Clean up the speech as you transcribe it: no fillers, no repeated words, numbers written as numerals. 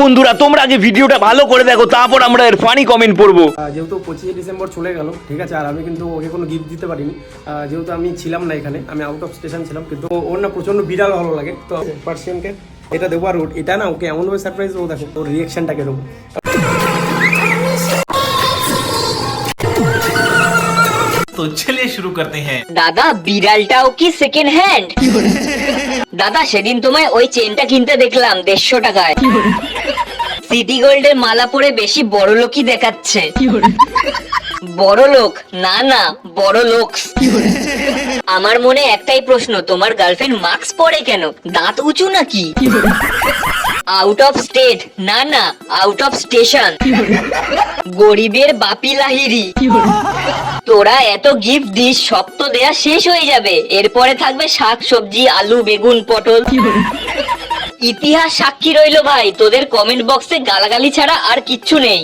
বন্ধুরা তোমরা আগে ভিডিওটা ভালো করে দেখো, তারপর আমরা এর ফানি কমেন্ট পড়বো। যেহেতু 25 ডিসেম্বর চলে গেল, ঠিক আছে, আর আমি কিন্তু ওকে কোনো গিফট দিতে পারিনি, যেহেতু আমি ছিলাম না এখানে, আমি আউট অফ স্টেশন ছিলাম। কিন্তু ওর না প্রচন্ড বিড়াল ভালো লাগে, তো পার্সিয়ানকে এটা দেবো। আর এটা না ওকে এমনভাবে সারপ্রাইজ দেবো, দেখো ওর রিয়াকশনটাকে দেবো। तो चलिए शुरू करते हैं। দাদা বিড়ালটাও কি সেকেন্ড হ্যান্ড? দাদা সেদিন তোমায় ওই চেনটা কিনতে দেখলাম 150 টাকায়। সিটি গোল্ডের মালা পরে বেশি বড় লোকই দেখাচ্ছে। বড় লোক না না, বড় লোকস। আমার মনে একটাই প্রশ্ন, তোমার গার্লফ্রেন্ড মাস্ক পরে কেন? দাঁত উঁচু নাকি? আউট অফ স্টেট না না, আউট অফ স্টেশন। গরিবের বাপি লাহিরি। তোরা এত গিফট দিস, সব তো দেয়া শেষ হয়ে যাবে। এরপরে থাকবে শাক সবজি, আলু বেগুন পটল। ইতিহাস সাক্ষী রইলো ভাই, তোদের কমেন্ট বক্সে গালাগালি ছাড়া আর কিচ্ছু নেই।